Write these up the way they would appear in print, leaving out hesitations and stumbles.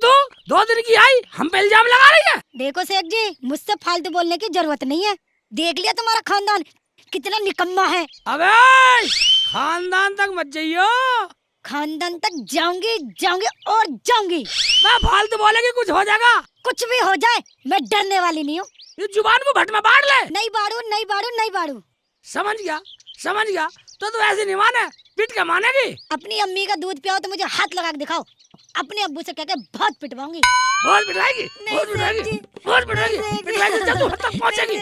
तू 2 दिन की आई हम पे इल्जाम लगा रही है। देखो शेख जी, मुझसे फालतू बोलने की जरूरत नहीं है। देख लिया तुम्हारा खानदान कितना निकम्मा है। अबे खानदान तक मत जाइयो। खानदान तक जाऊंगी जाऊंगी और जाऊंगी। मैं फालतू बोलेगी कुछ हो जाएगा। कुछ भी हो जाए मैं डरने वाली नहीं हूँ। ये जुबान को भट में बाढ़ ले। नहीं बाड़ू नहीं बाड़ू नहीं बाड़ू। समझ गया तो तू ऐसे नहीं माने पिट के मानेगी। अपनी अम्मी का दूध पियाओ तो मुझे हाथ लगा के दिखाओ। अपने अब्बू से कहकर बहुत पिटवाऊंगी। बहुत पिटवाएगी जब तू हद तक पहुंचेगी।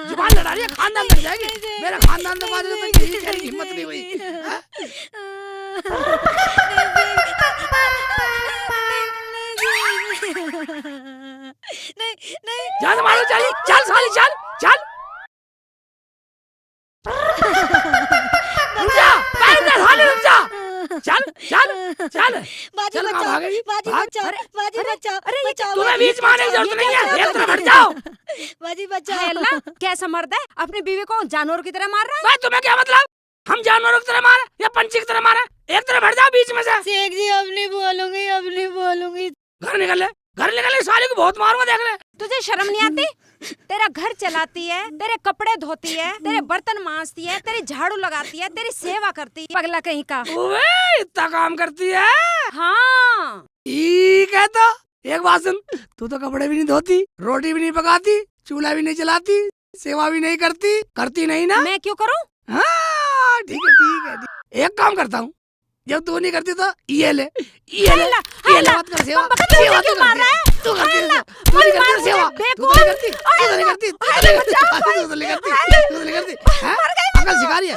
जुबान लड़ा रही है, खानदान तक जाएगी। मेरा खानदान तो बात हिम्मत नहीं हुई। जान मारो चल साली चल रुक जा साली रुक जा चल बाजी बचाओ तुम्हें बीच में आने की जरूरत नहीं है, एक तरफ हट जाओ। बाजी बचाओ। अल्लाह कैसा मर्द है अपनी बीवी को जानवर की तरह मार रहा है। भाई तुम्हें क्या मतलब, हम जानवरों की तरह मारे या पंछी की तरह मारे? एक तरफ हट जाओ बीच में से। शेख जी अब नहीं बोलूंगी। घर निकल ले साली को बहुत मारूंगा देख ले। तुझे शर्म नहीं आती? तेरा घर चलाती है, तेरे कपड़े धोती है, तेरे बर्तन मांजती है, तेरी झाड़ू लगाती है, तेरी सेवा करती है। पगला कहीं का। ओए इतना काम करती है। हाँ ठीक है तो एक बात सुन, तू तो कपड़े भी नहीं धोती, रोटी भी नहीं पकाती, चूल्हा भी नहीं चलाती, सेवा भी नहीं करती नहीं ना? मैं क्यों करूँ? हाँ ठीक है। एक काम करता हूँ, जब तू नहीं करती तो ये ले मत कर सेवा तू करती है, तू नहीं करती सेवा, तू नहीं करती अकल सिखा रही है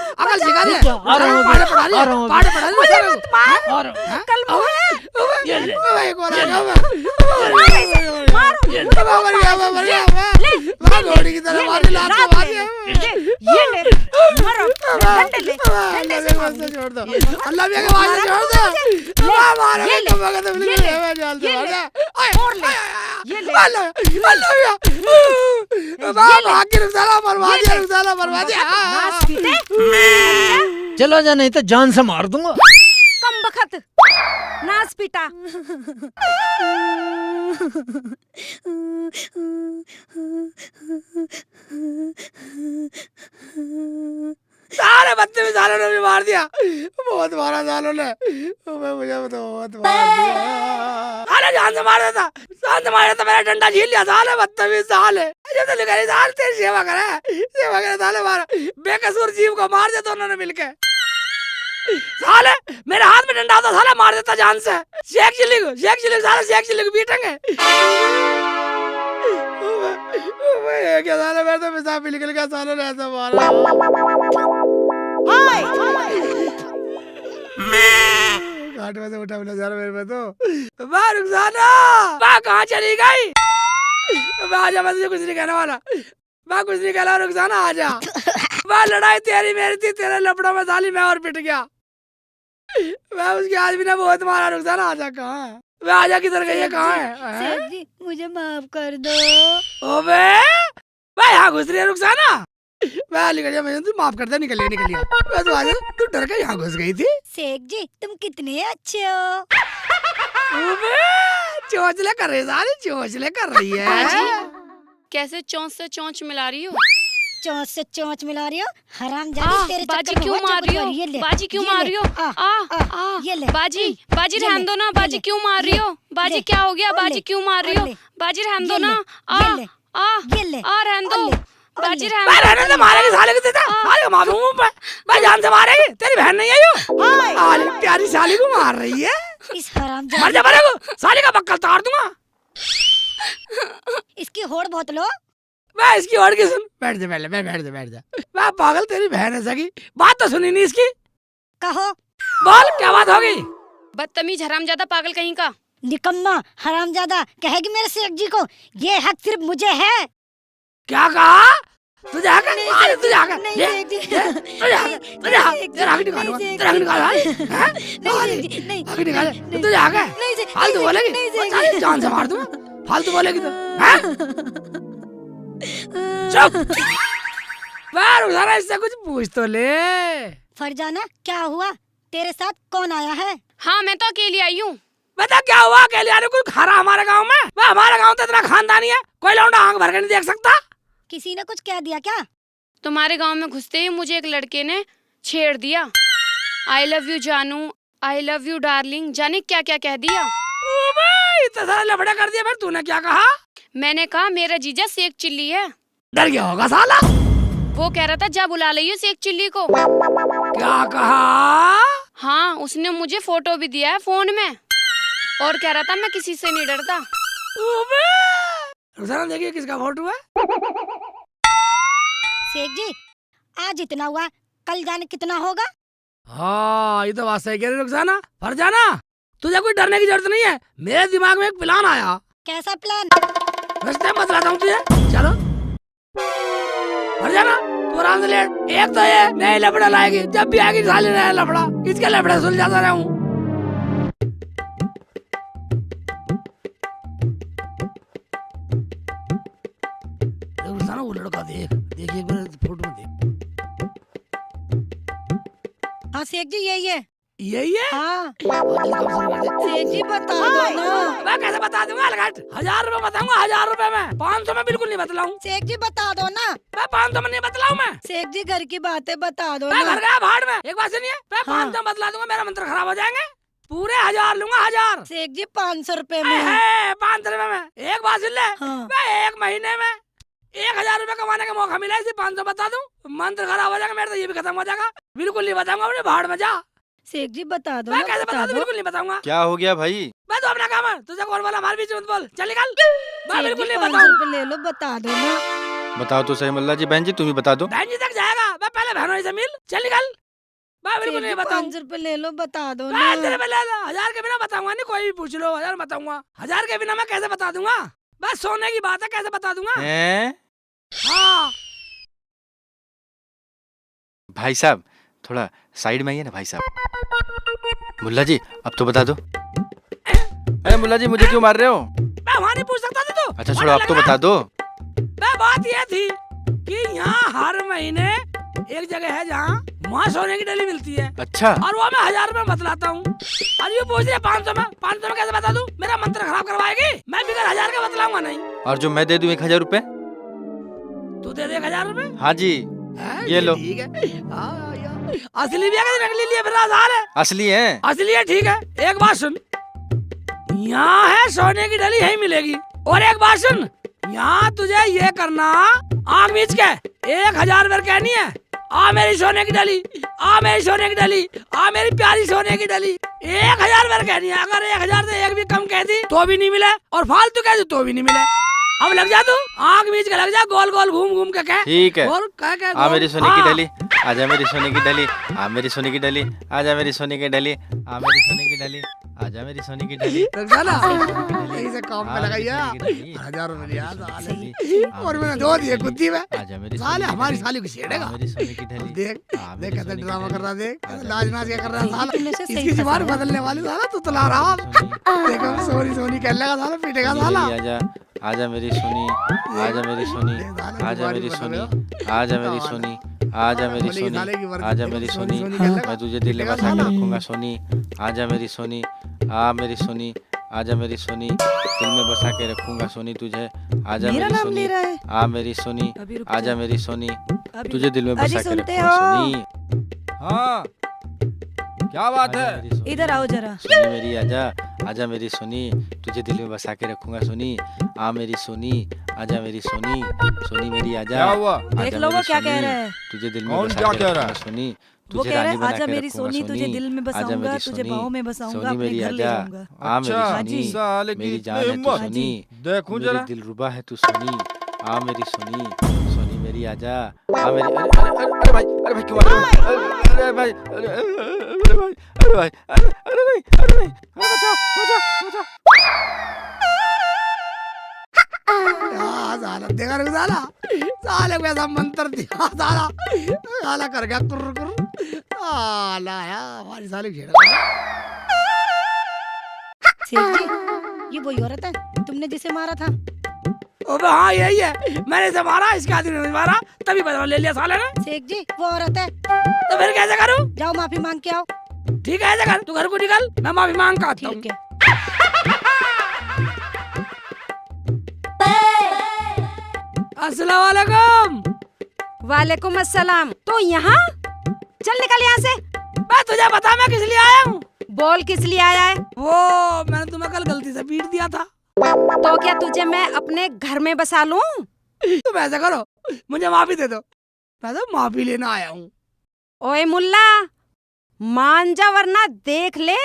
पाठ पढ़ा रही है। कल अल्लाह भी छोड़ चलो जा नहीं तो जान से मार दूंगा। कम बखत नाच पीटा। सारे बच्चे भी सालों ने भी मार दिया, बहुत मारा सालों ने, मुझे बहुत मार दिया। साले जान से मार देता मेरा डंडा झील लिया साले, बदतमीज साले। जब तो लिखा साले तेरी सेवा करे साले मारा, बेकसूर जीव को मार देता उन्होंने मिलके। साले मेरे हाथ में डंडा होता साले मार देता जान से। शेख चिल्ली को पीटेंगे। क्या साले मेरे तो पेशाब भी निकल गया, सालों ने ऐसा मारा। घाट में से उठा मिला जा रहा मेरे में तो। रुखसाना कहाँ चली गई? आजा, मैं तुझे कुछ नहीं कहने वाला, मैं कुछ नहीं कहला। रुखसाना आजा, लड़ाई तेरी मेरी थी, तेरे लपड़ों में साली मैं और पिट गया। मैं उसके आदमी ने बहुत मारा। रुखसाना आजा, कहाँ है? मैं आजा किधर गई है, कहाँ है? शेख जी मुझे माफ कर दो। ओबे मैं यहाँ घुस रही है रुखसाना। मैं निकल गया, तू माफ कर दे, निकल गया। मैं तो आजा, तू डर के यहाँ घुस गई थी। शेख जी तुम कितने अच्छे हो। ओबे चोंचले कर रही है। कैसे चोंच से चोंच मिला रही हो? चोंच से चोंच मिला रही हो हरामजादी। तेरे बाजी क्यों मार रही हो? बाजी क्यों मार रही हो? ये ले। बाजी रहने दो ना। बाजी क्यों मार रही हो? बाजी क्या हो गया? बाजी क्यों मार रही हो? बाजी रहने दो ना। रहने दो बाजी, रहने दो। मारेगी साले को, देता मारूंगा मैं। मैं जान से मारेगी, तेरी बहन नहीं आई हो? प्यारी साली को मार रही है। इस हरामजादी मर जा मरेगो, साली का बक्कल तार दूंगा। इसकी होड़ बहुत लो। मैं इसकी और की सुन। बैठ जा बैठ जा। मैं पागल, तेरी बहन है सगी, बात तो सुनी नहीं इसकी। कहो बोल क्या बात होगी? बदतमीज हरामजादा पागल कहीं का। निकम्मा हरामजादा कहेगी मेरे शेख जी को, ये हक सिर्फ मुझे है। क्या कहा? तुझे आके अरे तुझे आके नहीं, ये सेठ जी। तुझे आके तेरा आगे निकालूंगा तेरा आगे निकाल नहीं सेठ जी, नहीं आगे निकाल तुझे आके नहीं सेठ, फालतू नहीं बोलेगी नहीं सेठ साली जी। जान से मार दूंगा फालतू बोलेगी तो हैं चुप बार उधर इससे कुछ पूछ तो ले फरजाना क्या हुआ, तेरे साथ कौन आया है? हाँ मैं तो अकेली आई हूँ। बता क्या हुआ अकेले आने कुछ खरा हमारे गांव में वह हमारा गांव तो इतना खानदानी है कोई लौंडा आंख भर के नहीं देख सकता किसी ने कुछ कह दिया क्या? तुम्हारे गांव में घुसते ही मुझे एक लड़के ने छेड़ दिया। आई लव यू जानू, आई लव यू डार्लिंग, जाने क्या क्या कह दिया। इतना सारा लफड़ा कर दिया फिर तूने क्या कहा? मैंने कहा मेरा जीजा सेक चिल्ली है। डर गया होगा साला वो कह रहा था जा बुला लियो सेक चिल्ली को। क्या कहा? हाँ उसने मुझे फोटो भी दिया है फोन में और कह रहा था मैं किसी से नहीं डरता। रुखसाना देखिए किसका फोटो है। शेख जी आज इतना हुआ, कल जाने कितना होगा? हाँ ये तो बात सही कह रही रुखसाना। फरजाना तुझे कोई डरने की जरूरत नहीं है, मेरे दिमाग में एक प्लान आया। कैसा प्लान? रास्ते में बतलाता हूँ तुझे, चलो। फरजाना तू आराम से लेट। एक तो ये नई लफड़ा लाएगी, जब भी आएगी साले नया लफड़ा, इसके लफड़े सुलझाता रहूं। रुखसाना वो लड़का देख देखिए एक बार फोटो में देख। हाँ शेख जी यही है। यही है? हाँ शेख जी बता दो ना। मैं कैसे बता दूंगा अलगट? 1000 रुपए बताऊंगा, 1000 रुपए में। 500 में बिल्कुल नहीं बतलाऊं। शेख जी बता दो ना। मैं 500 में नहीं बतलाऊं मैं। शेख जी घर की बातें बता दो मैं ना। घर गया भाड़ में, एक बात सुनिए, मैं हाँ। 500 बतला दूंगा, मेरा मंत्र खराब हो जाएंगे। पूरे 1000 लूंगा, 1000। शेख जी 500 रुपए में। 500 रुपए में। एक बात सुन ले, हाँ। मैं एक महीने में 1000 रुपए कमाने का मौका मिला, इसे 500 बता दूं, मंत्र खराब हो जाएगा मेरा, तो ये भी खत्म हो जाएगा। बिल्कुल नहीं बताऊंगा, अपने भाड़ में जा। शेख जी बता दो मैं ना, कैसे बता बता दूं? दो। बिल्कुल नहीं बताऊंगा। क्या हो गया भाई? मैं तो अपना काम है, तुझे कौन बोला हमारे बीच में मत बोल, चल निकल। मैं शेख बिल्कुल जी नहीं 500 बताऊं। रुपए ले लो, बता दो ना। बताओ तो सही मल्ला जी। बहन जी तुम ही बता दो। बहन जी तक जाएगा, मैं पहले बहनों से मिल, चल निकल। मैं बिल्कुल नहीं बताऊं। 500 रुपए ले लो, बता दो ना। 500 रुपए ले लो, 1000 के बिना बताऊंगा नहीं, कोई भी पूछ लो, 1000 बताऊंगा। 1000 के बिना मैं कैसे बता दूंगा? बस सोने की बात है, कैसे बता दूंगा? हैं? हाँ भाई साहब थोड़ा साइड में आइए ना भाई साहब। मुल्ला जी अब तो बता दो। अरे मुल्ला जी मुझे क्यों मार रहे हो? मैं वहाँ नहीं पूछ सकता था तू। अच्छा छोड़ो अब तो बता दो। मैं बात ये थी कि यहाँ हर महीने एक जगह है जहाँ वहाँ सोने की डली मिलती है, अच्छा और वो मैं 1000 रुपए बतलाता हूँ। और ये पूछ रही है 500 में, 500 में कैसे बता दूँ? मेरा मंत्र खराब करवाएगी। मैं बिगर 1000 का बतलाऊंगा नहीं। और जो मैं दे दूं 1000 रुपए? तू दे दे 1000 रुपए। हाँ जी ये लो। ठीक है। असली भी है कि नकली लिए फिर 1000 है? असली है। असली है, ठीक है। एक बात सुन, यहाँ है सोने की डली यही मिलेगी। और एक बात सुन, यहाँ तुझे ये करना, आँख मीच के 1000 बार कहनी है, आ मेरी सोने की डली, आ मेरी सोने की डली, आ मेरी प्यारी सोने की डली। 1000 बार कहनी है। अगर 1000 से एक भी कम कह दी तो भी नहीं मिले, और फालतू कह दी तो भी नहीं मिले। अब लग जा तू, आँख मीच के लग जा, गोल गोल घूम घूम के कह। ठीक है। और कह आ मेरी सोने की हाँ। डली, आजा मेरी सोने की डली, आ मेरी सोने की डली, आजा मेरी सोने की डली, आ मेरी सोने की डली, आजा मेरी सोने की डली। यही से काम में लगाइया। 1000 रुपए लिया साले, और मैंने दो दिए कुत्ती में। आजा मेरी साले हमारी साली को छेड़ेगा। मेरी सोने की डली। देख देख कैसे ड्रामा कर रहा, देख लाज नाच क्या कर रहा है साला। तुमने से सही इसकी जुबान फंसाया। बदलने वाली साला, तू तला रहा। देखो सोनी सोनी कहने लगा साला, पीटेगा साला। आजा आजा मेरी सोनी, आजा मेरी सोनी, आजा मेरी सोनी, आजा मेरी सोनी, आजा मेरी सोनी, आजा मेरी सोनी, मैं तुझे दिल में बसा के रखूंगा सोनी। आजा मेरी सोनी, आ मेरी सोनी, आजा मेरी सोनी, दिल में बसा के रखूंगा सोनी तुझे। आजा मेरी सोनी, आ मेरी सोनी, आजा मेरी सोनी, तुझे दिल में बसा के रखूंगा सोनी। हाँ क्या बात है? इधर आओ जरा। सोनी मेरी आजा, आजा मेरी सोनी, तुझे दिल में बसा के रखूंगा सोनी। आ मेरी सोनी, आजा मेरी सोनी, सोनी मेरी आजा। क्या हुआ? देख लो वो क्या कह रहा है। तुझे दिल में कौन बसा क्या के कह रहा रखूंगा है? सोनी, वो तुझे कह रहा रानी है बना आजा के मेरी रखूंगा सोनी, तुझे दिल में आजा बसाऊंगा, मेरी तुझे सोनी, बाहों में बसाऊंगा, सोनी अपने मेरी घर ले आजा। जाऊंगा। आ मेरी अच्छा, सोनी, साले की मेरी इतनी जान है तू हिम्मत। सोनी, देखूं मेरी जरा। दिल रुबा है तू सोनी। आ मेरी सोनी, सोनी मेरी आजा। आ मेरी अरे भाई, अरे भाई क्यों मार रहे हो? अरे भाई, अरे भाई, अरे भाई, अरे नहीं, अरे नहीं, अरे बचाओ, बचाओ, बचाओ। साला देखा रुक साला, साले को ऐसा मंत्र दिया साला, साला कर गया कुर कुर, साला यार हमारी साले घेरा। सेठ जी, ये वही औरत है तुमने जिसे मारा था? ओबे हाँ यही है, मैंने इसे मारा, इसके आदमी ने मारा, तभी बदला ले लिया साले ने। सेठ जी वो औरत है। तो फिर कैसे करूं? जाओ माफी मांग के आओ। ठीक है ऐसे कर, तू घर को निकल, मैं माफी मांग का आता हूं। ठीक है। अस्सलाम वालेकुम। वालेकुम अस्सलाम। तो यहाँ चल निकल यहाँ से। मैं तुझे बता मैं किस लिए आया हूँ? बोल किस लिए आया है? वो मैंने तुम्हें कल गलती से पीट दिया था। तो क्या तुझे मैं अपने घर में बसा लूं? तुम ऐसा करो, मुझे माफी दे दो, मैं तो माफी लेना आया हूँ। ओए मुल्ला, मान जा वरना देख ले।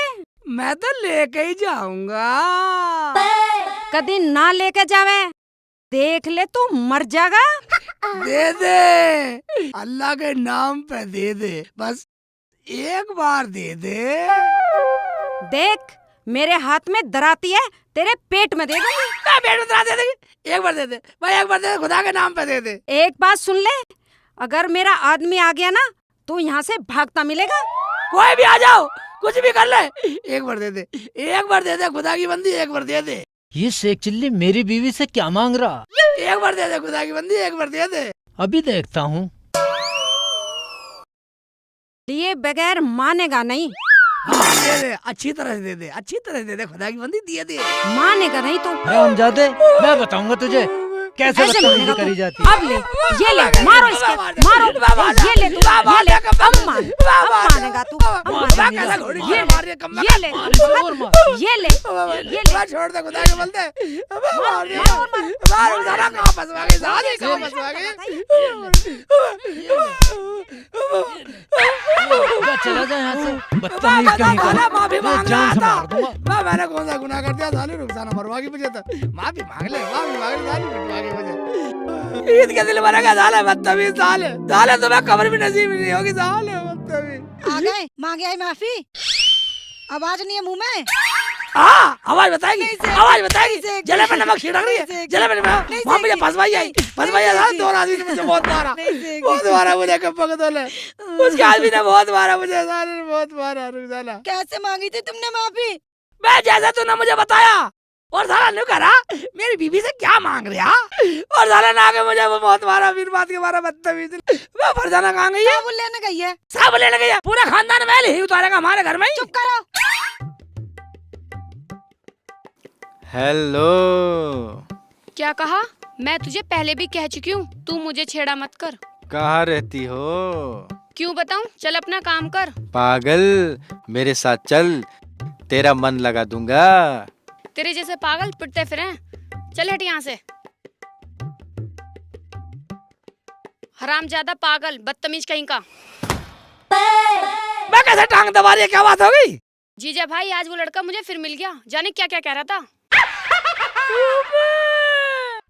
मैं तो लेके ही जाऊंगा। कभी ना लेके जावे, देख ले तू मर जाएगा। दे दे, अल्लाह के नाम पे दे दे, बस एक बार दे दे। देख मेरे हाथ में दराती है, तेरे पेट में दे दूंगी। मैं पेट में दरा दे देगी, एक बार दे दे भाई, एक बार दे दे, खुदा के नाम पे दे दे। एक बात सुन ले, अगर मेरा आदमी आ गया ना तो यहाँ से भागता मिलेगा। कोई भी आ जाओ, कुछ भी कर ले, एक बार दे दे, एक बार दे दे, खुदा की बंदी एक बार दे दे। ये शेख चिल्ली मेरी बीवी से क्या मांग रहा? एक बार दे दे, खुदा की बंदी एक बार दे दे। अभी देखता हूँ। ये बगैर मानेगा नहीं। हाँ, दे दे, अच्छी तरह से दे दे, अच्छी तरह से दे दे, खुदा की बंदी दिए दे। मानेगा नहीं तो हरामजादे, मैं बताऊंगा तुझे कैसे ऐसे बदतमीजी मानेगा करी तू। जाती है। अब ले, ये ले, मारो इसके, मारो, ये ले तू, ये ले, अब मानेगा तू, अब मानेगा। ये ले, ये ले, ये ले। छोड़ दे, खुदा के बंदे, मार साला, कहाँ फंसवा गई साली, कहाँ फंसवा गई। चला जा यहाँ से, बदतमीज कहीं का। माफी मांग जान से रहा मार दूंगा। था, मैंने कौन सा गुनाह कर दिया साले, रुखसाना मरवा की मुझे तो, माफी मांग ले, माफी मांग ले साली, पिटवा के मुझे। ईद के दिल बनेगा साले, बदतमीज साले, साले तुम्हें कब्र भी नसीब नहीं होगी साले, बदतमीज। आ गए, मांगे आई माफी, आवाज नहीं है मुंह में। हाँ आवाज बताएगी, आवाज बताएगी, नहीं, जले में नमक छिड़क रही है, जले में वहाँ मुझे फंसवाई आई साले, दो आदमी ने मुझे बहुत मारा, बहुत मारा मुझे, कब पकड़ ले, उसके आदमी ने बहुत मारा मुझे साले ने, बहुत मारा। रुक साला, कैसे मांगी थी तुमने माफी? मैं जैसा तूने मुझे बताया, और साला नहीं करा, मेरी बीबी से क्या मांग रहा, और साला ना के मुझे वो बहुत मारा, फिर बात के मारा, बदतमीज। मैं फरजाना कहाँ गई है? वो लेने गई है। सब लेने गई है, पूरा खानदान मैल ही उतारेगा हमारे घर में ही। चुप करो। हेलो। क्या कहा? मैं तुझे पहले भी कह चुकी हूँ, तू मुझे छेड़ा मत कर। कहाँ रहती हो? क्यों बताऊँ? चल अपना काम कर। पागल, मेरे साथ चल, तेरा मन लगा दूंगा। तेरे जैसे पागल पिटते फिरें, चल हट यहाँ से। हरामजादा पागल, बदतमीज कहीं का। मैं कैसे टांग दबा रही है, क्या बात हो गई? जीजा भाई, आज वो लड़का मुझे फिर मिल गया, जाने क्या क्या कह रहा था।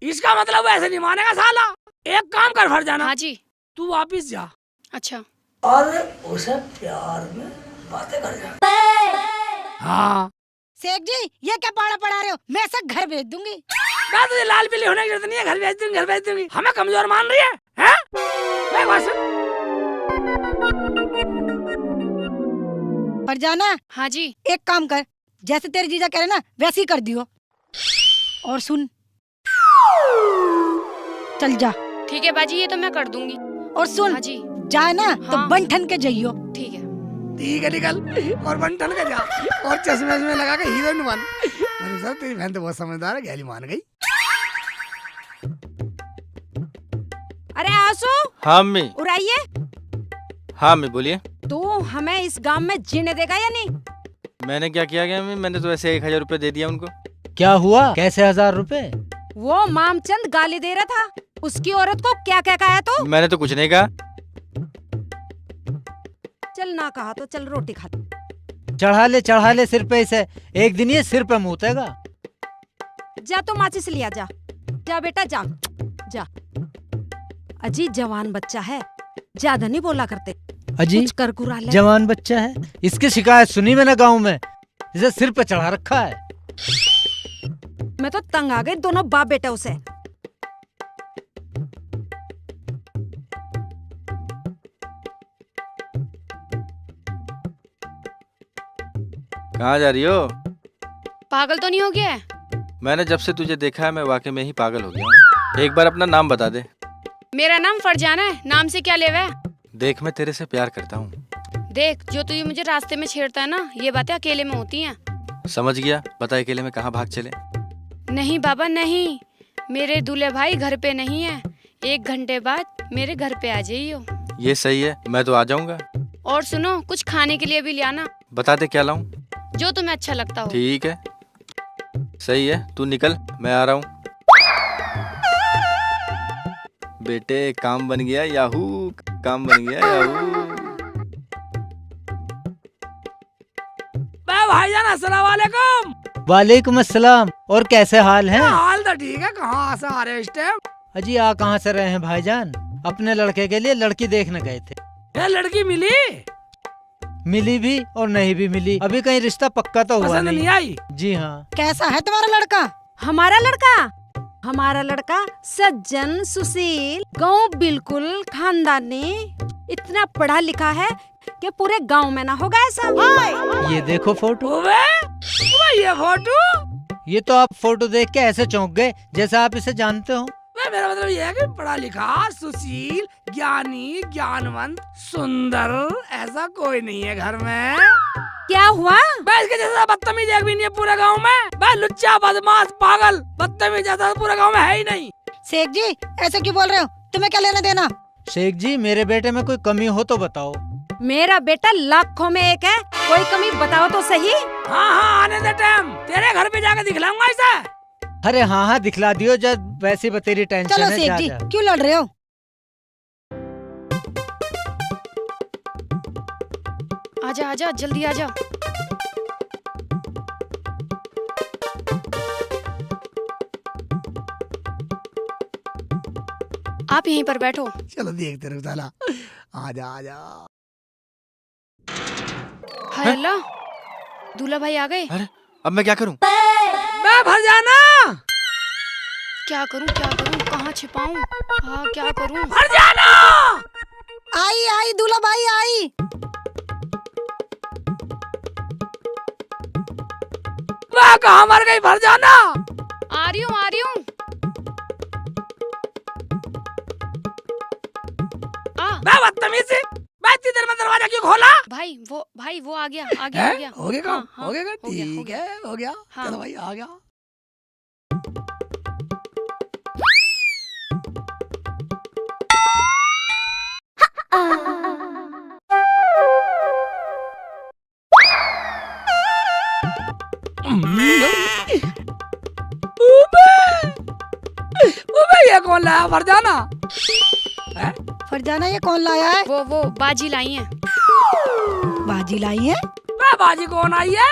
इसका मतलब ऐसे नहीं मानेगा साला। एक काम कर फरजाना, हाँ जी। तू वापिस जा अच्छा। और उसे प्यार में बातें कर जा। हाँ शेख जी, ये क्या पाड़ा पड़ा रहे हो? मैं सब घर भेज दूंगी। मैं तुझे लाल पीली होने की जरूरत नहीं है, घर भेज दूंगी, घर भेज दूंगी। हमें कमजोर मान रही है, हैं? मैं बात सुन। फरजाना, हाँ जी। एक काम कर, जैसे तेरे जीजा कह रहे ना वैसे ही कर दियो। और सुन, चल जा। ठीक है बाजी, ये तो मैं कर दूंगी। और सुन, हाँ जी। जाए ना तो हाँ। बन ठन के जाइयो। ठीक है। ठीक है, निकल और बन ठन के जा, और चश्मे में लगा के हीरोइन बन। मैंने कहा तेरी बहन तो बहुत समझदार है, गहली मान गई। अरे आंसू, हाँ अम्मी। उड़ाइए। हाँ अम्मी बोलिए। तू हमें इस गांव में जीने देगा या नहीं? मैंने क्या किया गया अम्मी? मैंने तो ऐसे 1000 रुपए दे दिया उनको। क्या हुआ? कैसे 1000 रुपए? वो मामचंद गाली दे रहा था, उसकी औरत को क्या क्या कहा तो? मैंने तो कुछ नहीं कहा। चल ना कहा तो चल रोटी खा। चढ़ा ले सिर पे इसे, एक दिन ये सिर पे मुतेगा। जा तो माचिस लिया, जा जा बेटा, जा जा। अजी जवान बच्चा है, ज्यादा नहीं बोला करते, अजी कुछ कर गुरा ले। जवान बच्चा है, इसकी शिकायत सुनी मैंने गांव में, इसे सिर पे चढ़ा रखा है। मैं तो तंग आ गई दोनों बाप बेटा से। कहाँ जा रही हो? पागल तो नहीं हो गया है? मैंने जब से तुझे देखा है मैं वाकई में ही पागल हो गया हूँ। एक बार अपना नाम बता दे। मेरा नाम फरजाना है, नाम से क्या लेवा है? देख मैं तेरे से प्यार करता हूँ। देख, जो तू ये मुझे रास्ते में छेड़ता है ना, ये बातें अकेले में होती हैं। समझ गया, बता अकेले में कहाँ भाग चले? नहीं बाबा नहीं, मेरे दूल्हे भाई घर पे नहीं है। 1 घंटे बाद मेरे घर पे आ जाइयो। ये सही है, मैं तो आ जाऊंगा। और सुनो, कुछ खाने के लिए भी ले आना, बता दे क्या लाऊं? जो तुम्हें अच्छा लगता हो। ठीक है, सही है, तू निकल, मैं आ रहा हूँ। बेटे काम बन गया याहू, काम बन गया याहू। भाईजान अस्सलाम वालेकुम। वालेकुम अस्सलाम। और कैसे हाल हैं? हाल तो ठीक है, कहाँ से आ रहे हो इस टाइम? अजी आ कहाँ से रहे हैं भाईजान? अपने लड़के के लिए लड़की देखने गए थे। ये लड़की मिली? मिली भी और नहीं भी मिली, अभी कहीं रिश्ता पक्का तो हुआ पसंद नहीं आई? जी हाँ। कैसा है तुम्हारा लड़का? हमारा लड़का सज्जन सुशील, गाँव बिल्कुल खानदानी, इतना पढ़ा लिखा है कि पूरे गांव में ना होगा ऐसा। ये देखो फोटो। ये फोटो? ये तो आप फोटो देख के ऐसे चौंक गए जैसा आप इसे जानते हो। मेरा मतलब ये है कि पढ़ा लिखा, सुशील, ज्ञानी, ज्ञानवंत, सुंदर, ऐसा कोई नहीं है घर में। क्या हुआ? भाई इसके जैसा बदतमीज एक भी नहीं है पूरे गांव में। भाई लुच्चा, बदमाश, पागल, बदतमीज जैसा पूरे गांव में है ही नहीं। शेख जी ऐसे क्यों बोल रहे हो? तुम्हें क्या लेना देना? शेख जी मेरे बेटे में कोई कमी हो तो बताओ। मेरा बेटा लाखों में एक है, कोई कमी बताओ तो सही। हाँ हाँ आने दे टाइम, तेरे घर पे जाकर दिखलाऊंगा इसे। अरे हाँ हाँ दिखला दियो, जब वैसी बतेरी टेंशन चलो है। शेख जी क्यों लड़ रहे हो? आजा आजा, जल्दी आजा। आप यहीं पर बैठो। चलो देखते रहो साला। आजा आजा। हाय अल्लाह, दूल्हा भाई आ गए। अरे अब मैं क्या करूं? मैं फरजाना। क्या करूं, कहाँ छिपाऊं? हाँ क्या करूं? फरजाना आई आई दूल्हा भाई आई। मैं कहाँ मर गई फरजाना? आ रही हूँ। मैं बदतमीज, मैं इतनी देर में दरवाजा क्यों खोला? भाई वो आ गया। हो गया काम? हाँ, हो गया? हो गया, ठीक है, हो गया। हाँ। चलो भाई आ गया। ये कौन लाया फरजाना? फरजाना ये कौन लाया है? वो बाजी लाई है। बाजी लाई है? मैं बाजी कौन आई है?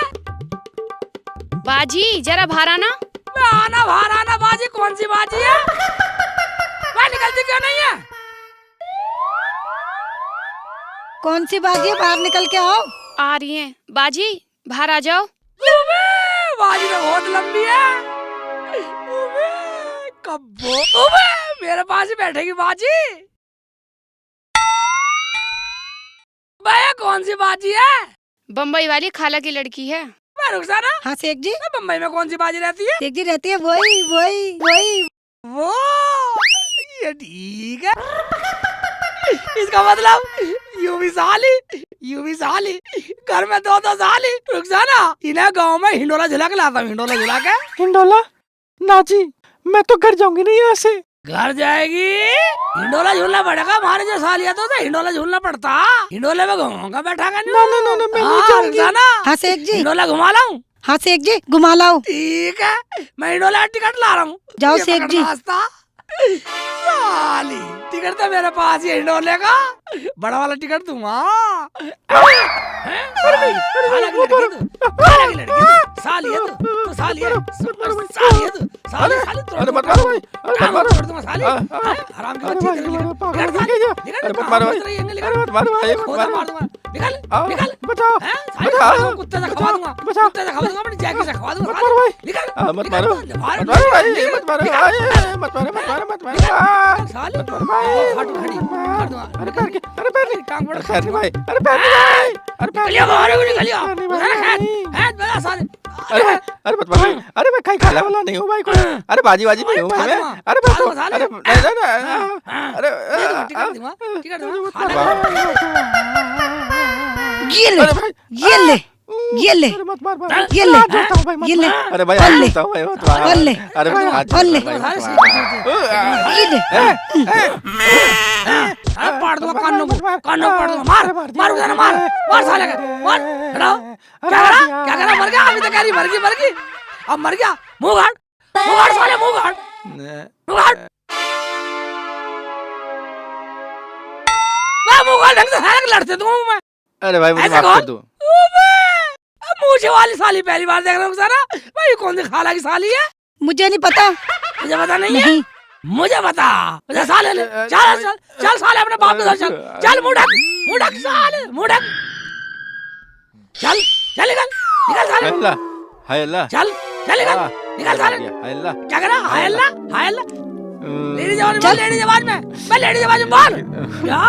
बाजी जरा बाहर आना। मैं आना बाहर आना, बाजी कौन सी बाजी है? मैं निकलती क्यों नहीं है? कौन सी बाजी है? बाहर निकल के आओ। आ रही है बाजी, बाहर आ जाओ। बाजी तो बहुत लंबी है। कब्बो मेरे पास ही बैठेगी बाजी। भैया कौन सी बाजी है? बम्बई वाली खाला की लड़की है। मैं रुखसाना। हाँ शेख जी। बम्बई में कौन सी बाजी रहती है? शेख जी रहती है वही। वो ये ठीक है। इसका मतलब यूं भी साली, घर में दो साली। रुखसाना, इन्हें गांव में हिंडोला झुला के लाता हूँ। हिंडोला? नाजी मैं तो घर जाऊंगी नहीं यहाँ से। घर जाएगी? हिंडोला झूलना पड़ेगा। हमारे जो सालिया तो हिंडोला झूलना पड़ता। हिंडोले में घूमूंगा बैठा कर। ना मैं नहीं जाऊंगी। हाँ शेख जी। हिंडोला घुमा लाऊं? हाँ शेख जी घुमा लाओ। ठीक है, मैं हिंडोला टिकट ला रहा हूँ। जाओ ये शेख पकड़ जी। रास्ता। साली टिकट तो मेरे पास ही हिंडोले का, बड़ा वाला टिकट दूंगा। साली है तू, साले अरे मत मारो भाई, अरे मत मारो। छोड़ दूंगा साले हराम की बच्ची तेरे लिए अरे मत मारो भाई, अरे मत मारो भाई, मत मारो। मार दूंगा निकल आओ, निकल बचाओ, हैं बचाओ, कुत्ते से खवा दूंगा बचाओ। कुत्ते से खवा दूंगा अपनी जैकेट से खवा दूंगा मत मारो भाई। निकल मत मारो, निकल, मत मारो भाई, मत मारो भाई, मत मारो, मत मारो, मत मारो। साले मत मारो भाई, फाटू खड़ी कर दूंगा अरे पैर की, अरे पैर की, टांग बड़ा पैर नहीं भाई, अरे पैर नहीं भाई, अरे पैर निकलिया बाहर को निकलिया पैर नहीं भाई। हैं बड़ा साले अरे भाई, अरे मत मारो, अरे मैं कहीं खाने वाला नहीं हूँ भाई, कोई अरे बाजी नहीं हूँ भाई मैं, अरे खा दूंगा, अरे अरे टिकट दूंगा ये ले अरे भाई, ये ले ये ले अरे मत मार भाई, ये ले जोड़ता हूँ भाई, मत ये ले मार। अरे भाई ले जोड़ता हूँ भाई, मत मार। ले अरे भाई हाथ जोड़ ले भाई, मत ये ले पाड़ दूंगा कानों को पाड़ दूंगा मार मार उधर मार मार साले का मार हटाओ क्या करा मर गया अभी तक कह रही मर गई अब मर गया मुंह गाड़ साले मुंह गाड़ मुंह गाड़ ढंग से हैक लड़ते तुम मैं अरे भाई मुझे ऐसे माफ कर कौन? दो। मुझे वाली साली पहली बार देख रहा हूँ सारा भाई कौन सी खाला की साली है मुझे नहीं पता मुझे पता नहीं है नहीं मुझे बता मुझे साले ले चल साले अपने बाप के साथ चल मुंह ढक साले मुंह ढक चल निकल साले हाय अल्लाह, हाय अल्लाह, चल निकल साले हाय अल्लाह। क्या करा हाय अल्लाह लेडीज आवाज में बोल क्या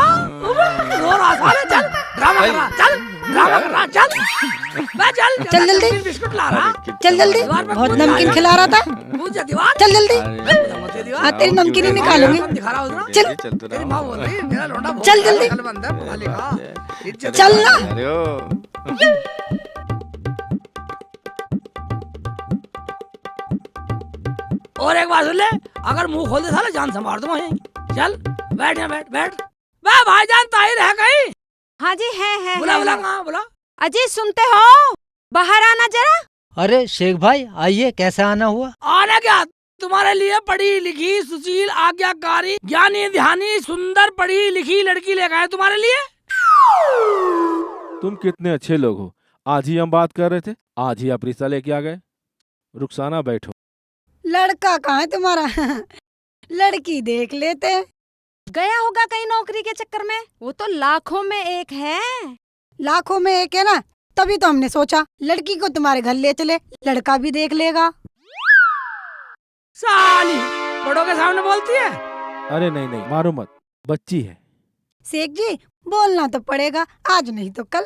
रो रहा साले चल ड्रामा कर रहा चल चल जल्दी बिस्कुट ला रहा चल जल्दी बहुत नमकीन खिला रहा था कूद जा दीवार चल जल्दी दीवार हाँ तेरी नमकीन ही निकालूंगी दिखा रहा उधर चल चल तो तेरी माँ बोल रही है मेरा लौंडा बहुत चल जल्दी। अकल बंद है पढ़ा लिखा इज्जत चल ना अरे ओ और एक बात सुन ले अगर मुंह खोल दे साला जान से मार दूंगा यहीं चल बैठ यहाँ बैठ वाह भाईजान ताहिर है कहीं हाँ जी है बुला कहाँ बुला अजी सुनते हो बाहर आना जरा। अरे शेख भाई आइए, कैसे आना हुआ? आना क्या तुम्हारे लिए पढ़ी लिखी सुशील आज्ञाकारी ज्ञानी ध्यानी सुंदर पढ़ी लिखी लड़की लेकर आए तुम्हारे लिए। तुम कितने अच्छे लोग हो, आज ही हम बात कर रहे थे, आज ही आप रिश्ता लेके आ गए। रुखसाना बैठो। लड़का कहाँ है तुम्हारा लड़की देख लेते गया होगा कहीं नौकरी के चक्कर में, वो तो लाखों में एक है। लाखों में एक है ना, तभी तो हमने सोचा लड़की को तुम्हारे घर ले चले, लड़का भी देख लेगा। साली बड़ों के सामने बोलती है। अरे नहीं नहीं मारो मत, बच्ची है। शेख जी बोलना तो पड़ेगा, आज नहीं तो कल।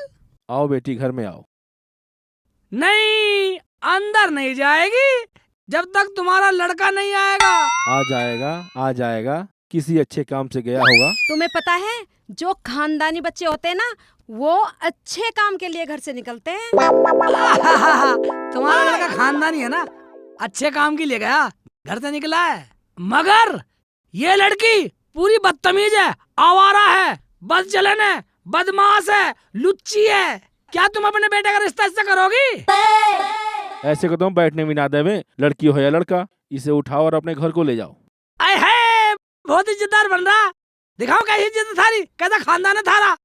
आओ बेटी घर में आओ। नहीं अंदर नहीं जाएगी जब तक तुम्हारा लड़का नहीं आएगा। आ जाएगा, किसी अच्छे काम से गया होगा। तुम्हें पता है जो खानदानी बच्चे होते हैं ना, वो अच्छे काम के लिए घर से निकलते हैं। तुम्हारा लड़का खानदानी है ना, अच्छे काम के लिए गया घर से निकला है, मगर ये लड़की पूरी बदतमीज है, आवारा है, बदचलन है, बदमाश है, लुच्ची है। क्या तुम अपने बेटे का रिश्ता इससे करोगी? ऐसे को तुम बैठने भी ना देवे, लड़की हो या लड़का, इसे उठाओ और अपने घर को ले जाओ। आए है बहुत इज्जतदार बन रहा, दिखाओ कैसी इज्जत थारी, कैसा खानदान है थारा।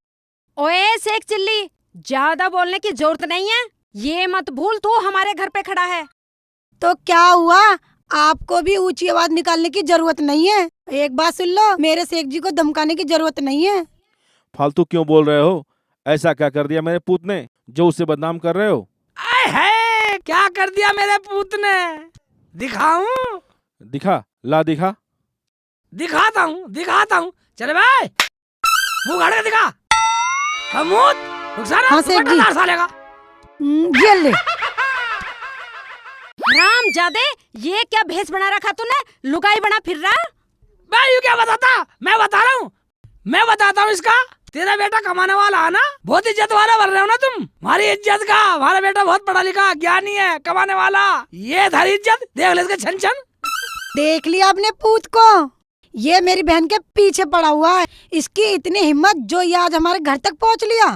ओए शेख चिल्ली, ज्यादा बोलने की जरूरत नहीं है, ये मत भूल तू हमारे घर पे खड़ा है। तो क्या हुआ, आपको भी ऊंची आवाज निकालने की जरूरत नहीं है। एक बात सुन लो, मेरे शेख जी को धमकाने की जरूरत नहीं है। फालतू क्यों बोल रहे हो? ऐसा क्या कर दिया मेरे पूत ने जो उसे बदनाम कर रहे हो? आए है क्या कर दिया मेरे पूत ने? दिखाऊं? दिखा, ला दिखा। दिखाता हूँ चले भाई मुंह गाड़ के दिखा। हाँ, शेख जी। साले का ये ले राम जादे, ये क्या भेष बना रखा तूने, लुगाई बना फिर रहा। मैं यू क्या बताता, मैं बताता हूँ इसका। तेरा बेटा कमाने वाला है ना, बहुत इज्जत वाला बन रहे हो ना तुम। हमारी इज्जत का, हमारा बेटा बहुत पढ़ा लिखा ज्ञानी है, कमाने वाला। ये धरी इज्जत देख ले इसके छन छन। देख लिया अपने पूत को, ये मेरी बहन के पीछे पड़ा हुआ है। इसकी इतनी हिम्मत जो ये आज हमारे घर तक पहुंच लिया।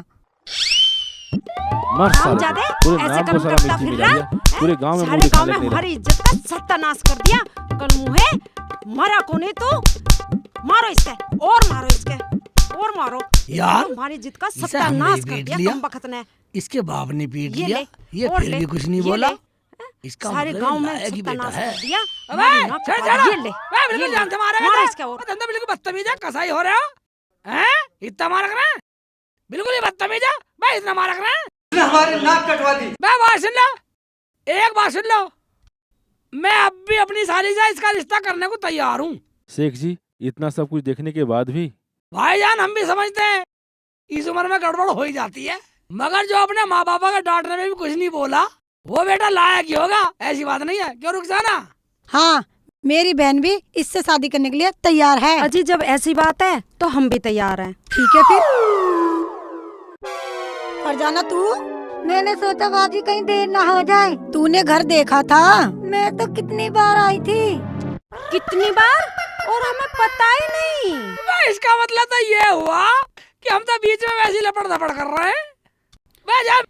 मर राम साले, जादे, पूरे ऐसे नाम कर्म को सारा करता मिर्ची फिर मिला रहा, दिया, पूरे गांव में सारे मुड़ी गांव खाने में के लिए हमारी इज्जत का सत्यानाश कर दिया। कल मुहे मरा कोने तो मारो इसके और मारो इसके और मारो यार, हमारी इज्जत का इसे सत्यानाश हमने कर पीट दिया लिया। कम बखत ने। इसके बाप ने पीट ये लिया, ले, ये और फिर ले, भी कुछ नहीं ये बोला। ले। इसका सारे मतलब गांव में लायक ही बेटा सत्यानाश है। कर दिया। अबे हमारी नाक छेड़ कटवा छेड़ दी। ये ले मैं बिल्कुल ये जान ले। से मारेगा मारो तो। इसका और। धंधा बिल्कुल बदतमीज है, कसाई हो रहे हो हैं? इतना मार रहे हैं, बिल्कुल ही बदतमीज है भाई, इतना मार रहे हैं। हमारी नाक कटवा दी। मैं बात सुन लो, एक बात सुन लो, मैं अब भी अपनी साली से इसका रिश्ता करने को तैयार हूँ। शेख जी, इतना सब कुछ देखने के बाद भी भाईजान हम भी समझते हैं इस उम्र में गड़बड़ हो ही जाती है, मगर जो अपने माँ बापा के डांटने में भी कुछ नहीं बोला वो बेटा लायक ही होगा, ऐसी बात नहीं है। क्यों रुखसाना? हाँ, मेरी बहन भी इससे शादी करने के लिए तैयार है। अजी जब ऐसी बात है तो हम भी तैयार हैं। ठीक है फिर। फरजाना तू? मैंने सोचा बाजी कहीं देर ना हो जाए। तूने घर देखा था? मैं तो कितनी बार आई थी। कितनी बार? और हमें पता ही नहीं। भाई इसका मतलब तो ये हुआ कि हम तो बीच में वैसी लपड़ धपड़ कर रहे हैं। भाईजान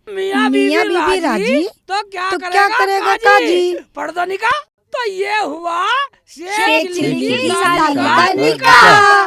मियाँ बीबी राजी तो क्या करेगा काजी? पढ़ तो निकाह तो ये हुआ शेख जी की साली का निकाह।